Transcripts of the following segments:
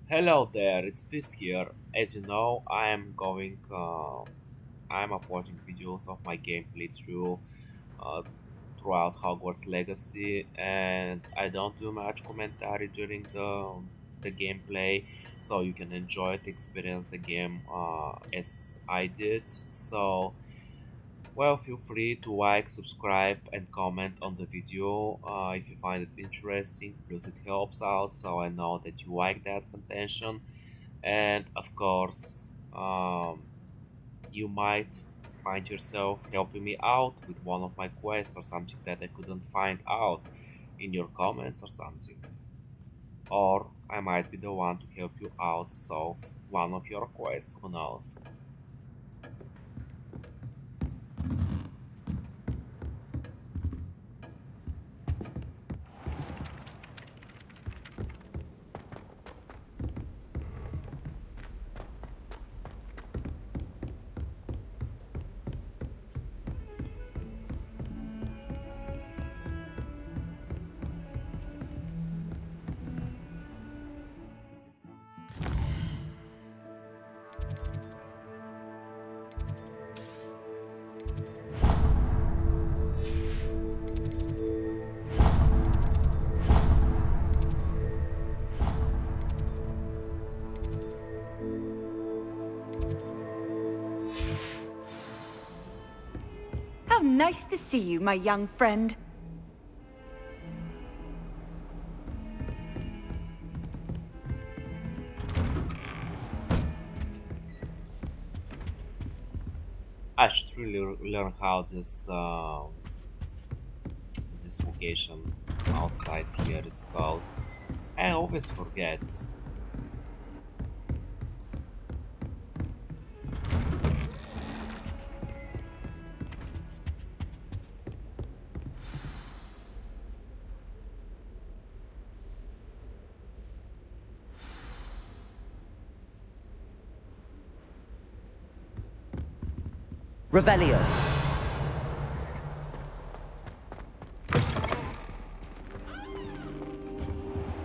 Hello there, it's Fizz here. As you know, I'm uploading videos of my gameplay uh, throughout Hogwarts Legacy, and I don't do much commentary during the gameplay, so you can enjoy it, experience the game as I did. So well, feel free to like, subscribe, and comment on the video if you find it interesting. Plus, it helps out, so I know that you like that contention. And of course, you might find yourself helping me out with one of my quests or something that I couldn't find out in your comments or something. Or I might be the one to help you out solve one of your quests, who knows. How nice to see you, my young friend. I should really learn how this location outside here is called. I always forget. Revelio.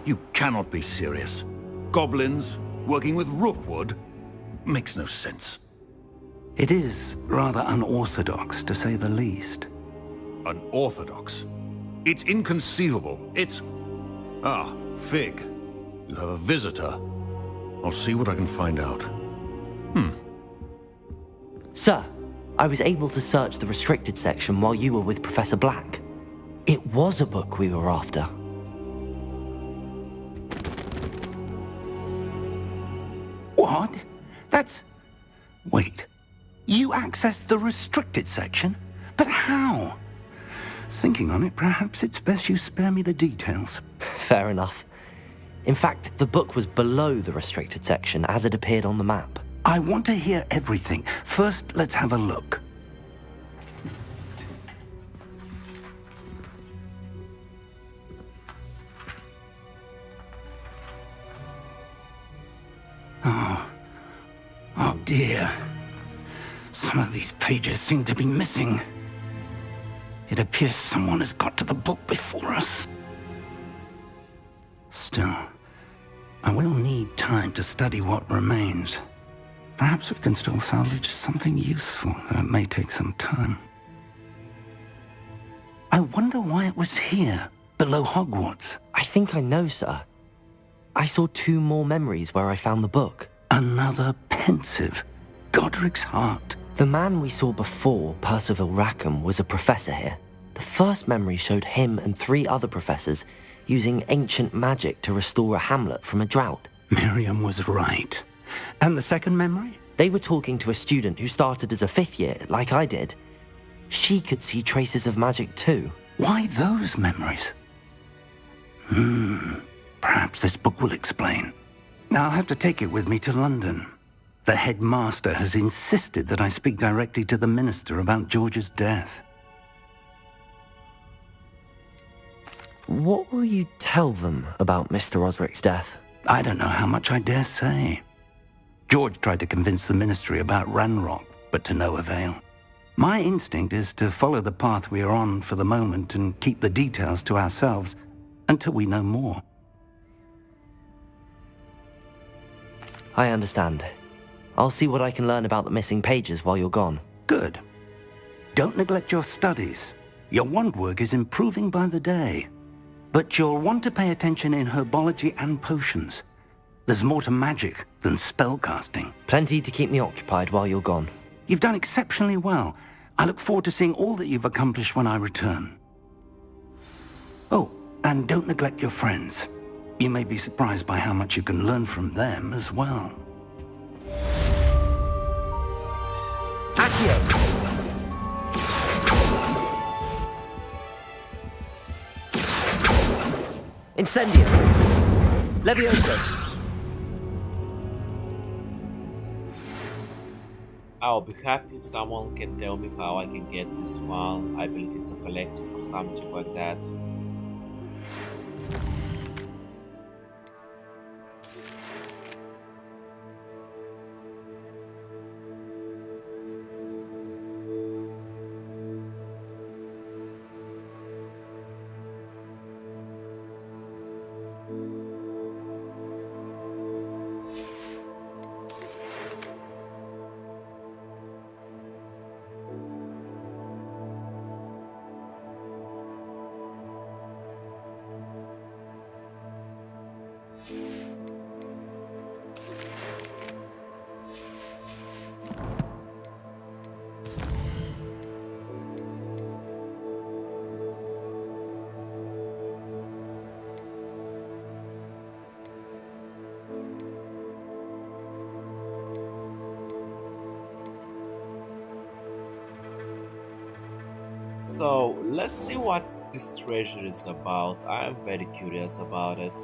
You cannot be serious. Goblins working with Rookwood? Makes no sense. It is rather unorthodox, to say the least. Unorthodox? It's inconceivable. It's... Ah, Fig. You have a visitor. I'll see what I can find out. Sir, I was able to search the restricted section while you were with Professor Black. It was a book we were after. What? That's... Wait. You accessed the restricted section? But how? Thinking on it, perhaps it's best you spare me the details. Fair enough. In fact, the book was below the restricted section as it appeared on the map. I want to hear everything. First, let's have a look. Oh dear. Some of these pages seem to be missing. It appears someone has got to the book before us. Still, I will need time to study what remains. Perhaps we can still salvage something useful, though it may take some time. I wonder why it was here, below Hogwarts. I think I know, sir. I saw 2 more memories where I found the book. Another pensive. Godric's heart. The man we saw before, Percival Rackham, was a professor here. The first memory showed him and 3 other professors using ancient magic to restore a hamlet from a drought. Miriam was right. And the second memory? They were talking to a student who started as a 5th year, like I did. She could see traces of magic too. Why those memories? Perhaps this book will explain. I'll have to take it with me to London. The headmaster has insisted that I speak directly to the minister about George's death. What will you tell them about Mr. Osric's death? I don't know how much I dare say. George tried to convince the ministry about Ranrock, but to no avail. My instinct is to follow the path we are on for the moment and keep the details to ourselves until we know more. I understand. I'll see what I can learn about the missing pages while you're gone. Good. Don't neglect your studies. Your wand work is improving by the day. But you'll want to pay attention in herbology and potions. There's more to magic than spellcasting. Plenty to keep me occupied while you're gone. You've done exceptionally well. I look forward to seeing all that you've accomplished when I return. Oh, and don't neglect your friends. You may be surprised by how much you can learn from them as well. Accio! Incendio! Levioso! I'll be happy if someone can tell me how I can get this one. I believe it's a collective or something like that. So let's see what this treasure is about. I'm very curious about it.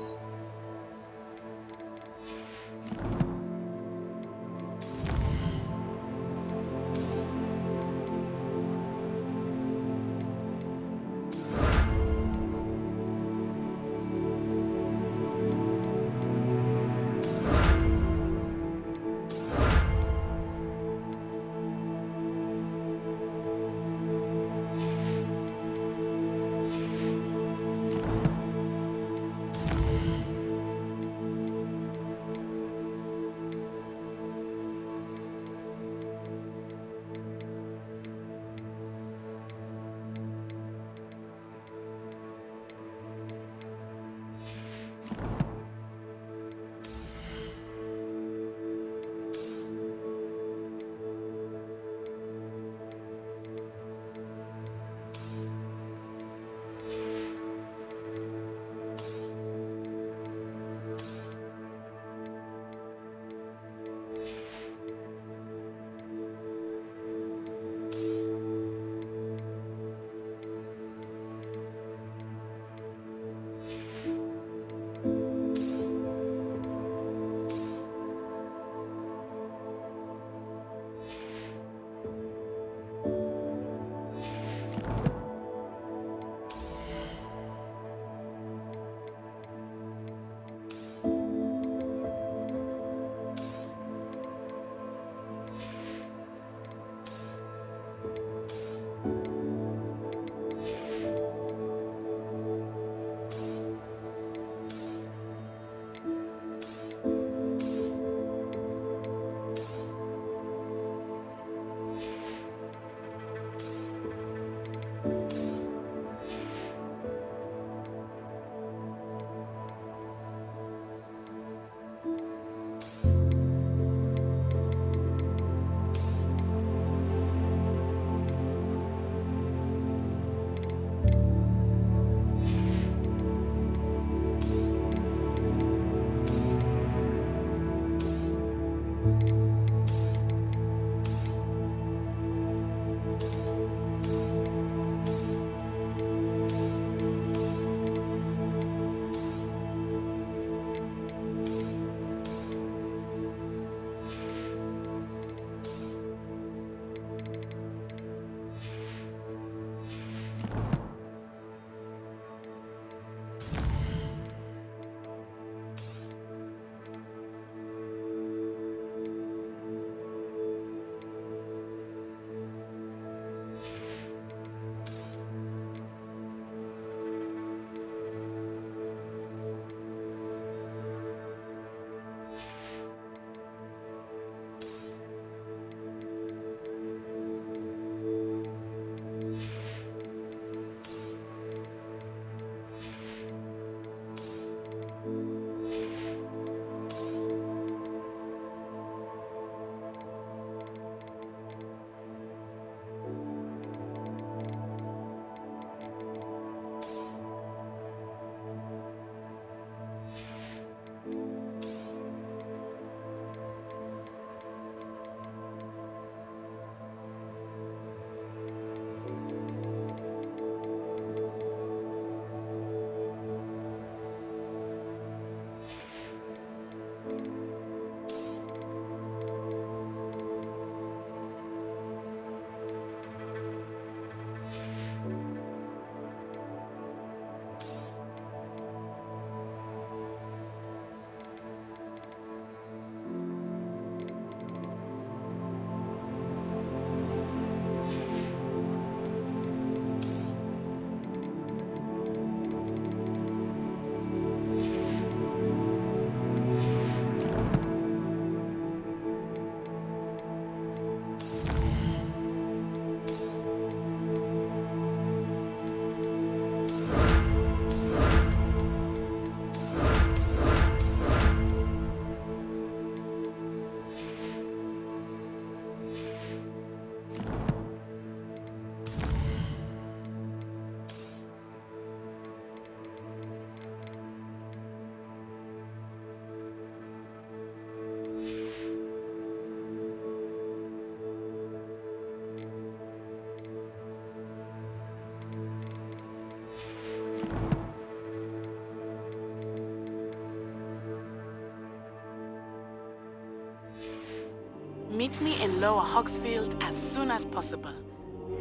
Meet me in Lower Hogsfield as soon as possible.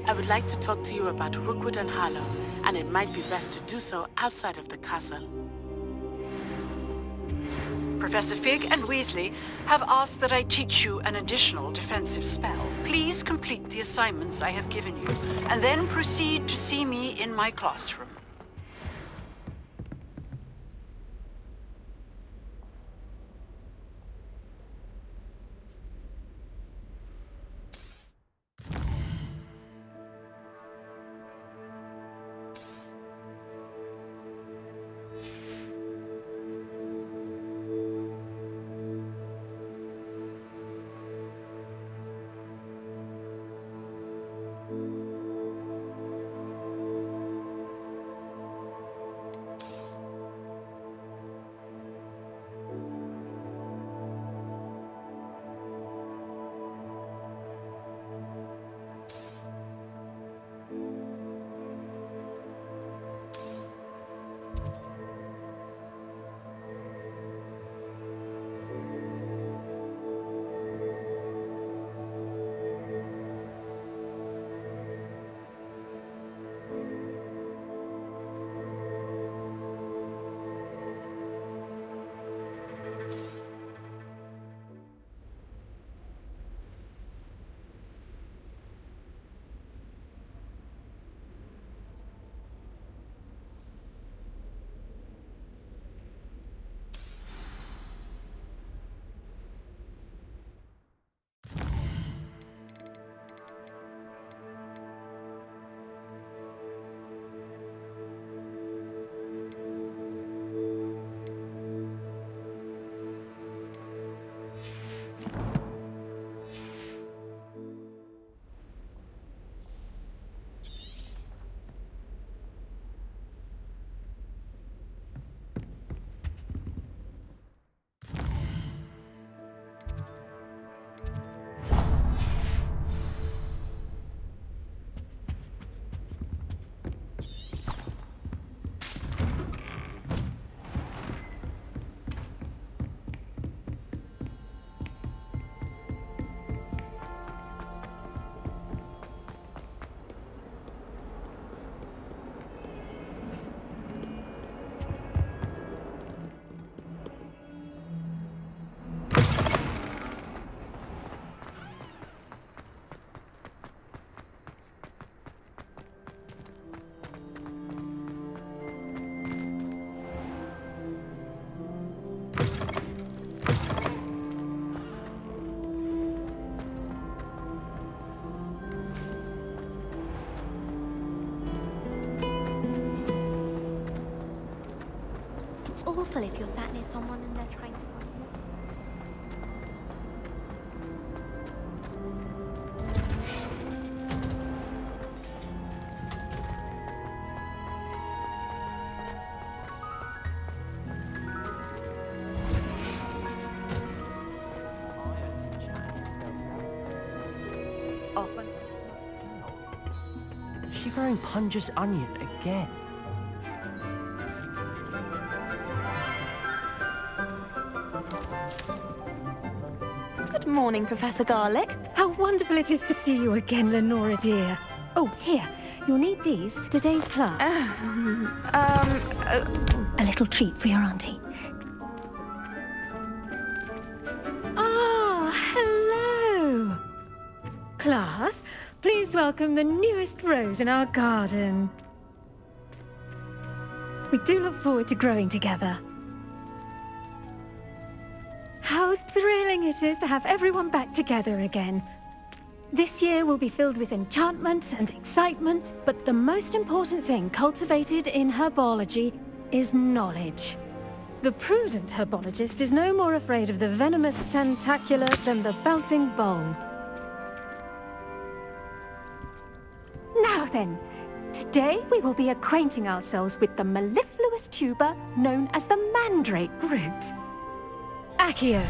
I would like to talk to you about Rookwood and Harlow, and it might be best to do so outside of the castle. Professor Fig and Weasley have asked that I teach you an additional defensive spell. Please complete the assignments I have given you, and then proceed to see me in my classroom. It's awful if you're sat near someone and they're trying to find you. Open. Is she growing Punja's onion again? Good morning, Professor Garlick. How wonderful it is to see you again, Lenora dear. Oh, here. You'll need these for today's class. A little treat for your auntie. Ah, hello. Class, please welcome the newest rose in our garden. We do look forward to growing together. How thrilling it is to have everyone back together again. This year will be filled with enchantment and excitement, but the most important thing cultivated in herbology is knowledge. The prudent herbologist is no more afraid of the venomous tentacula than the bouncing bowl. Now then, today we will be acquainting ourselves with the mellifluous tuber known as the mandrake root. Accio.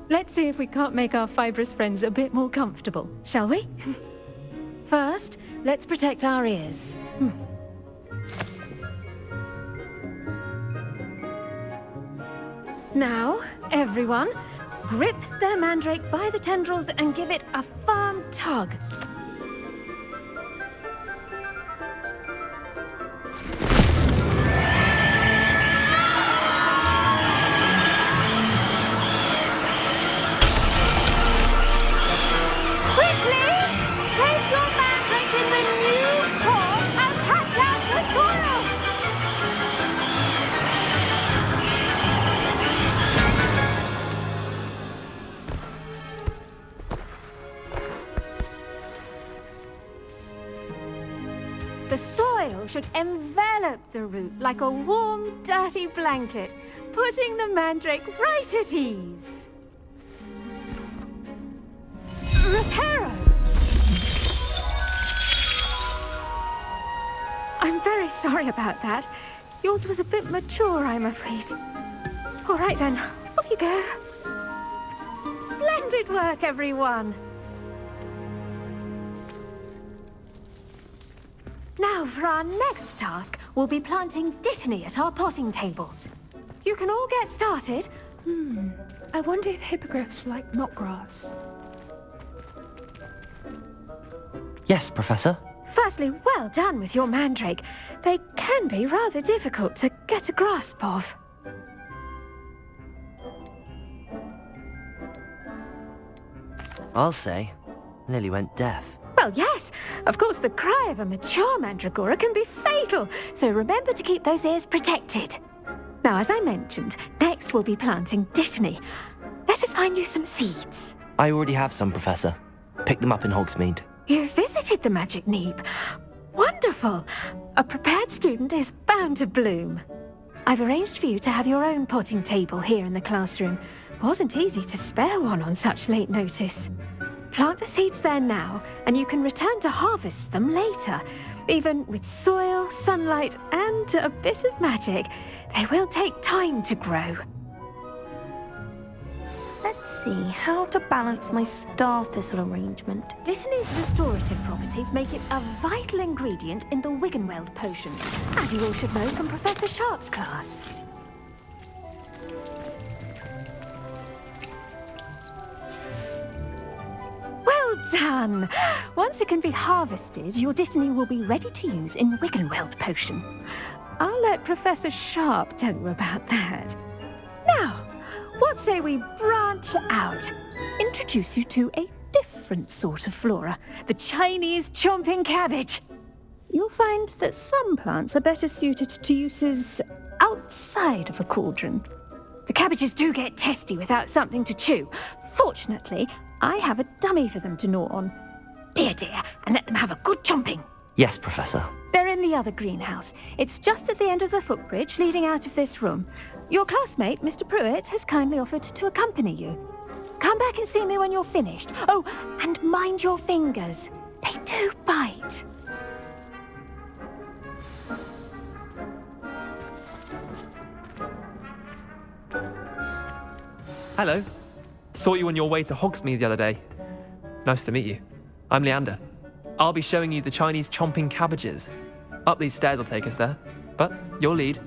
Let's see if we can't make our fibrous friends a bit more comfortable, shall we? First, let's protect our ears. Now, everyone, grip their mandrake by the tendrils and give it a firm tug. Quickly, place your mandrake in the new core and cut down the soil. The soil should envelop the root like a warm, dirty blanket, putting the mandrake right at ease. Reparo! I'm very sorry about that. Yours was a bit mature, I'm afraid. All right then, off you go. Splendid work, everyone! Now, for our next task, we'll be planting dittany at our potting tables. You can all get started. I wonder if hippogriffs like knotgrass. Yes, Professor. Firstly, well done with your mandrake. They can be rather difficult to get a grasp of. I'll say. Nearly went deaf. Well, yes. Of course, the cry of a mature mandragora can be fatal, so remember to keep those ears protected. Now, as I mentioned, next we'll be planting dittany. Let us find you some seeds. I already have some, Professor. Picked them up in Hogsmeade. You visited the Magic Neep. Wonderful! A prepared student is bound to bloom. I've arranged for you to have your own potting table here in the classroom. Wasn't easy to spare one on such late notice. Plant the seeds there now, and you can return to harvest them later. Even with soil, sunlight, and a bit of magic, they will take time to grow. Let's see, how to balance my star thistle arrangement. Dittany's restorative properties make it a vital ingredient in the Wiggenweld potion, as you all should know from Professor Sharp's class. Well done! Once it can be harvested, your dittany will be ready to use in Wiggenweld potion. I'll let Professor Sharp tell you about that. Now, what say we branch out? Introduce you to a different sort of flora, the Chinese chomping cabbage. You'll find that some plants are better suited to uses outside of a cauldron. The cabbages do get testy without something to chew. Fortunately, I have a dummy for them to gnaw on. Be a dear and let them have a good chomping. Yes, Professor. They're in the other greenhouse. It's just at the end of the footbridge leading out of this room. Your classmate, Mr. Pruitt, has kindly offered to accompany you. Come back and see me when you're finished. Oh, and mind your fingers. They do bite. Hello. Saw you on your way to Hogsmeade the other day. Nice to meet you. I'm Leander. I'll be showing you the Chinese chomping cabbages. Up these stairs will take us there, but your lead.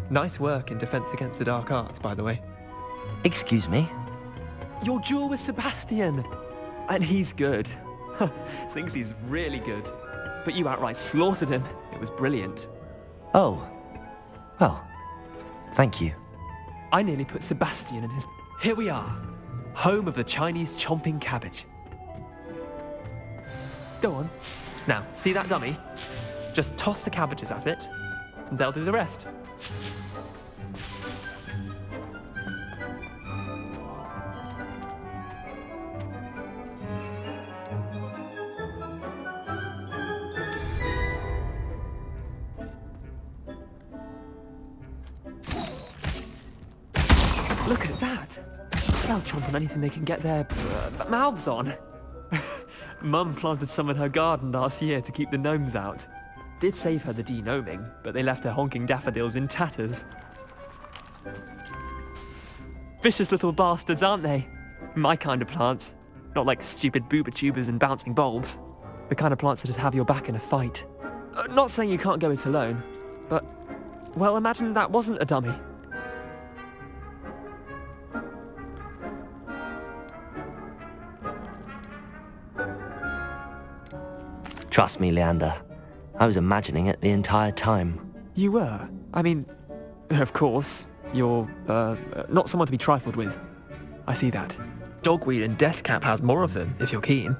Nice work in Defense Against the Dark Arts, by the way. Excuse me? Your duel with Sebastian! And he's good. Thinks he's really good. But you outright slaughtered him. It was brilliant. Oh. Well, thank you. I nearly put Sebastian in his... Here we are. Home of the Chinese chomping cabbage. Go on. Now, see that dummy? Just toss the cabbages at it, and they'll do the rest. Look at that! They'll chomp on anything they can get their mouths on. Mum planted some in her garden last year to keep the gnomes out. Did save her the de-gnoming, but they left her honking daffodils in tatters. Vicious little bastards, aren't they? My kind of plants. Not like stupid booba tubers and bouncing bulbs. The kind of plants that just have your back in a fight. Not saying you can't go it alone. But, well, imagine that wasn't a dummy. Trust me, Leander. I was imagining it the entire time. You were? I mean, of course, you're, not someone to be trifled with. I see that. Dogweed and Deathcap has more of them, if you're keen.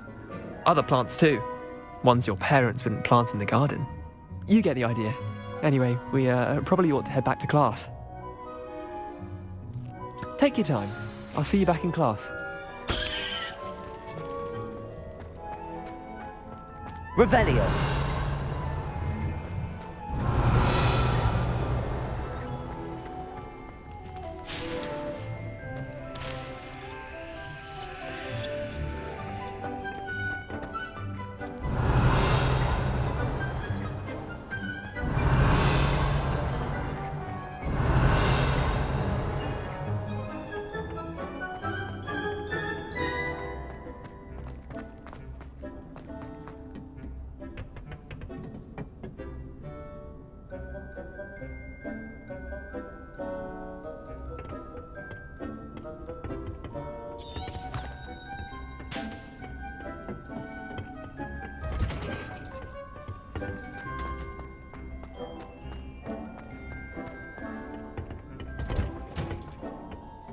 Other plants too. Ones your parents wouldn't plant in the garden. You get the idea. Anyway, we probably ought to head back to class. Take your time. I'll see you back in class. Revelio.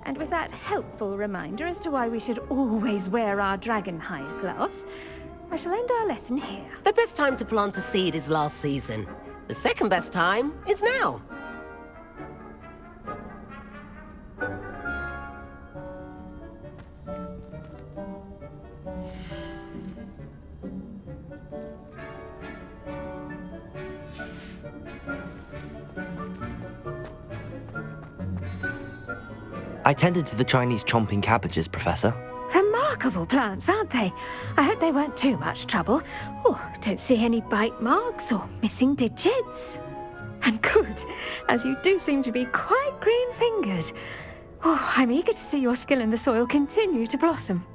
And with that helpful reminder as to why we should always wear our dragon hide gloves, I shall end our lesson here. The best time to plant a seed is last season. The second best time is now. I tended to the Chinese chomping cabbages, Professor. Remarkable plants, aren't they? I hope they weren't too much trouble. Oh, don't see any bite marks or missing digits. And good, as you do seem to be quite green-fingered. Oh, I'm eager to see your skill in the soil continue to blossom.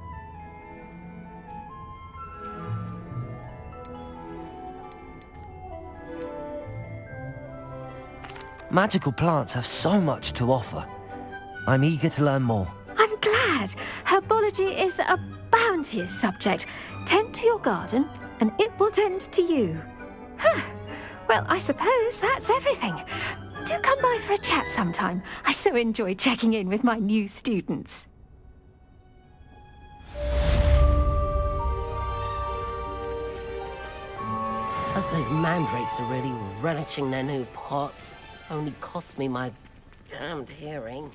Magical plants have so much to offer. I'm eager to learn more. I'm glad. Herbology is a bounteous subject. Tend to your garden, and it will tend to you. Well, I suppose that's everything. Do come by for a chat sometime. I so enjoy checking in with my new students. Hope those mandrakes are really relishing their new pots. Only cost me my damned hearing.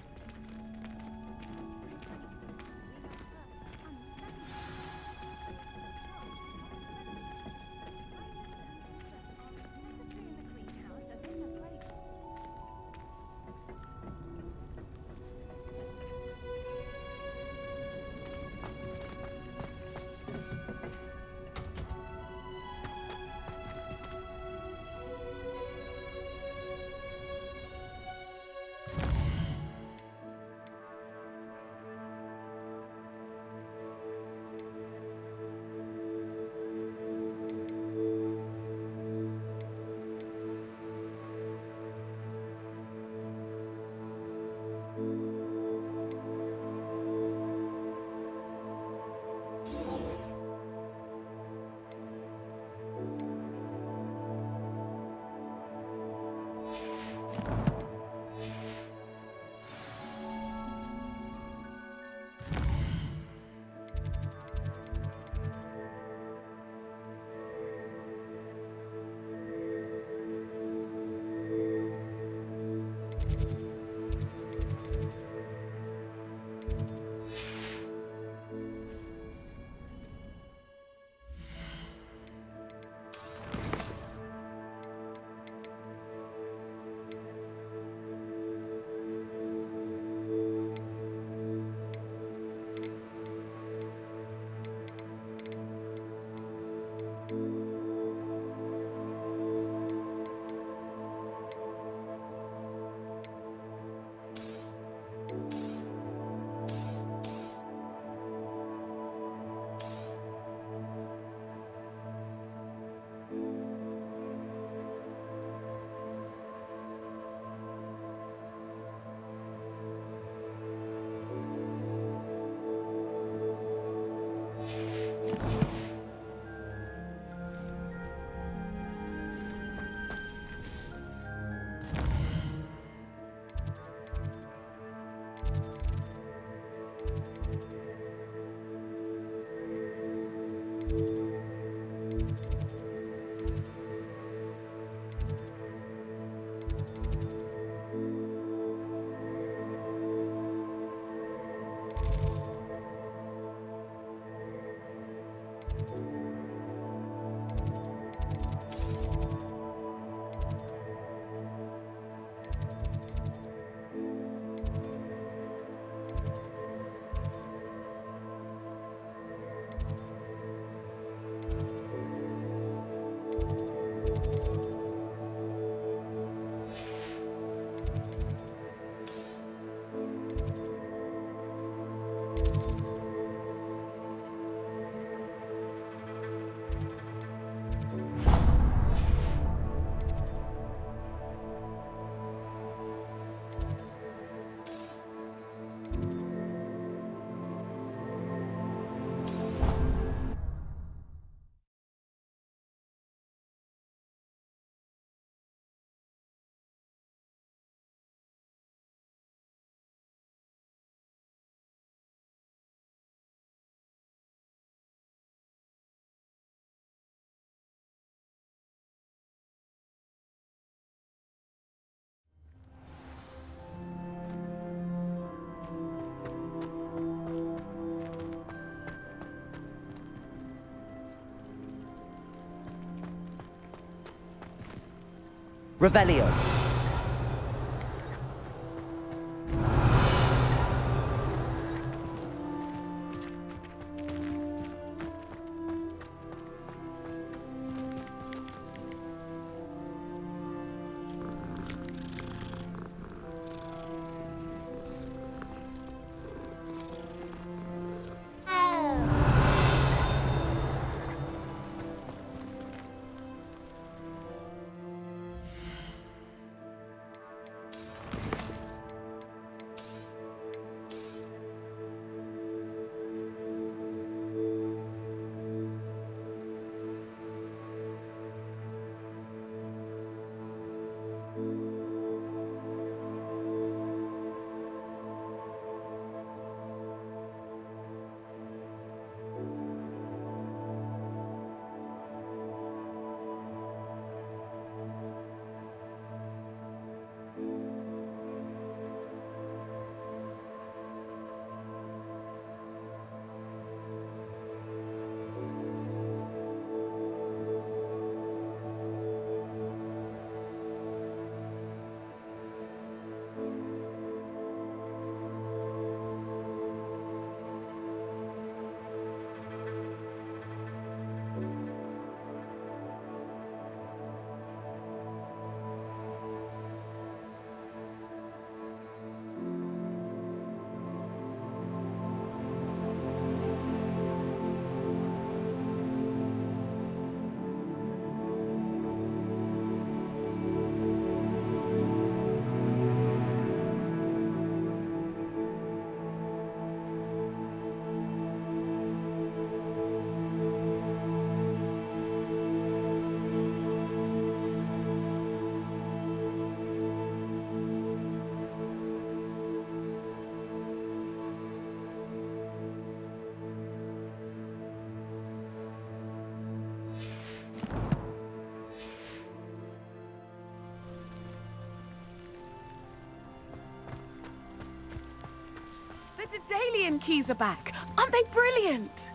Revelio. The Daedalian keys are back. Aren't they brilliant?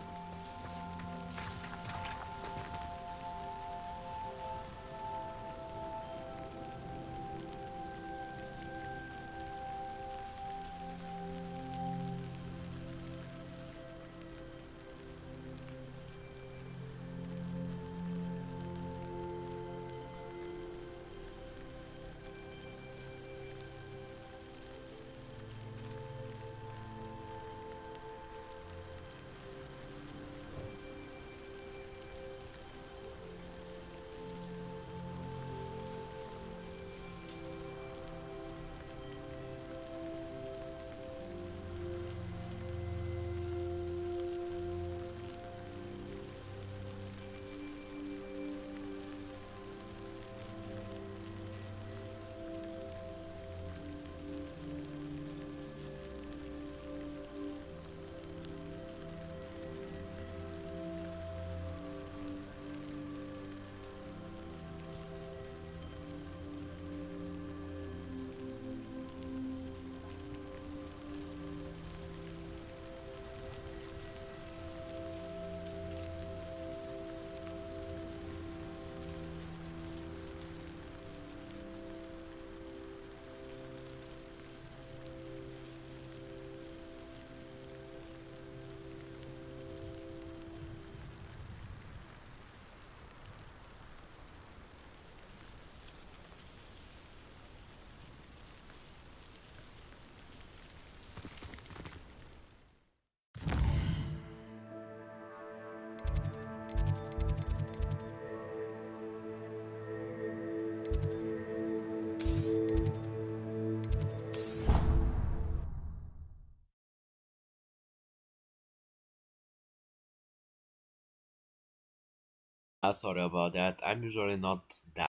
Sorry about that. I'm usually not that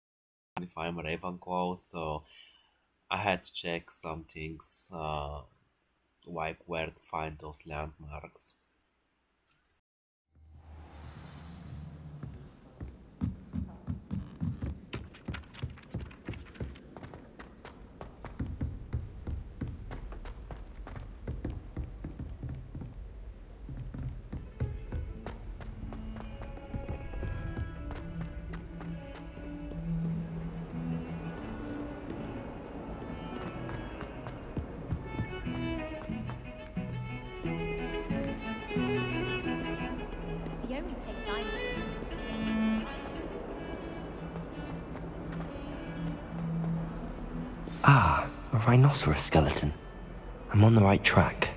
if I'm Ravenclaw, so I had to check some things, like where to find those landmarks. Ah, a rhinoceros skeleton. I'm on the right track.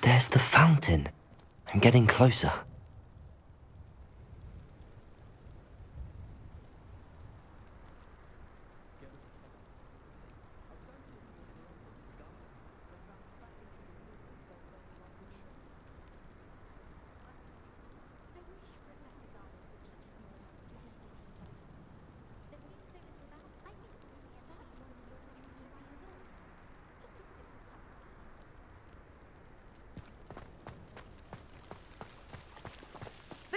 There's the fountain. I'm getting closer.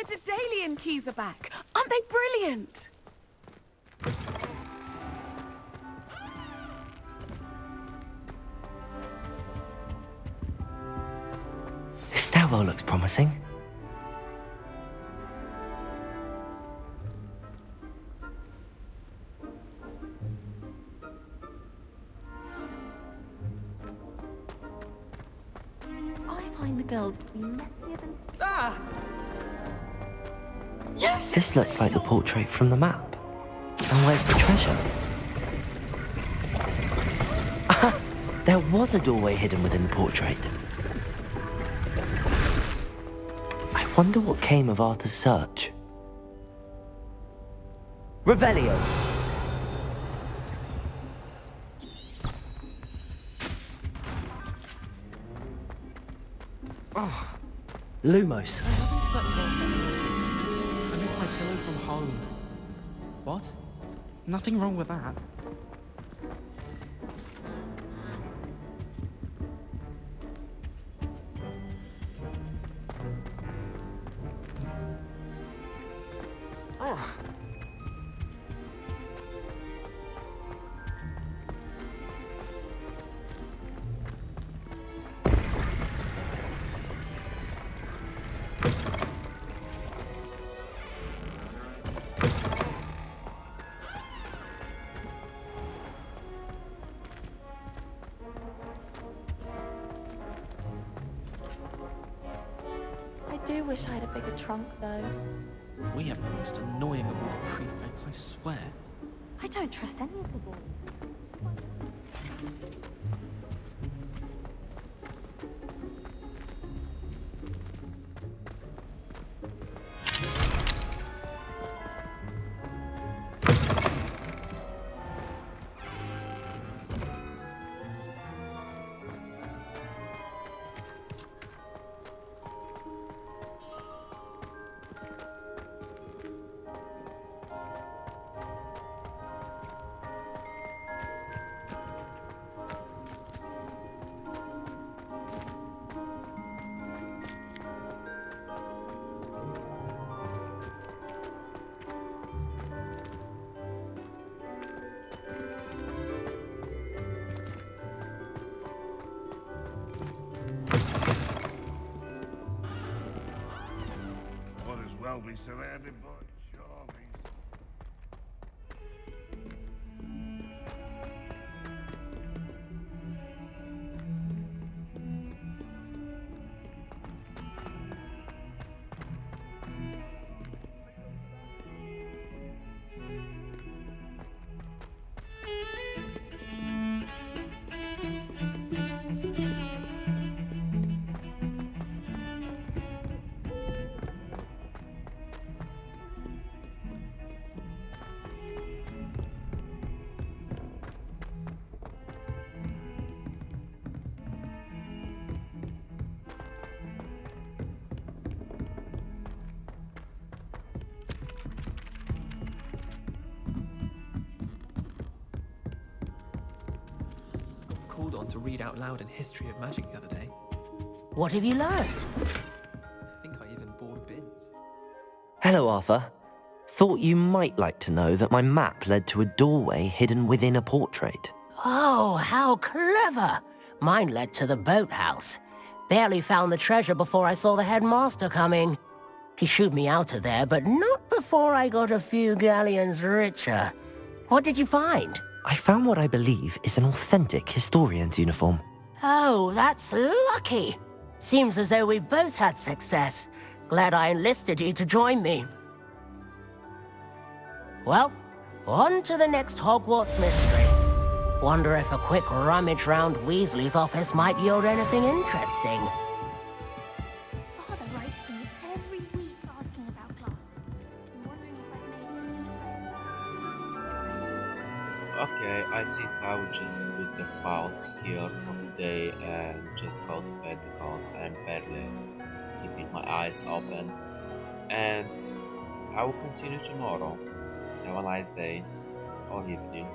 The Daedalian keys are back. Aren't they brilliant? This stairwell looks promising. I find the girl to be messier than... Ah! Yes! This looks like the portrait from the map. And where's the treasure? Ah, there was a doorway hidden within the portrait. I wonder what came of Arthur's search. Revelio! Oh, Lumos. I missed my pillow from home. What? Nothing wrong with that. Oh. I do wish I had a bigger trunk, though. We have the most annoying of all the prefects, I swear. I don't trust any of the boys. Well be surrounded by charmies. called on to read out loud in History of Magic the other day. What have you learned? I think I even bored bins. Hello, Arthur. Thought you might like to know that my map led to a doorway hidden within a portrait. Oh, how clever! Mine led to the boathouse. Barely found the treasure before I saw the headmaster coming. He shooed me out of there, but not before I got a few galleons richer. What did you find? I found what I believe is an authentic historian's uniform. Oh, that's lucky. Seems as though we both had success. Glad I enlisted you to join me. Well, on to the next Hogwarts mystery. Wonder if a quick rummage round Weasley's office might yield anything interesting. Father writes to me every week asking about classes. I'm wondering if I've made Okay, I think I will just put the pause here for today and just go to bed because I'm barely keeping my eyes open. And I will continue tomorrow. Have a nice day or evening.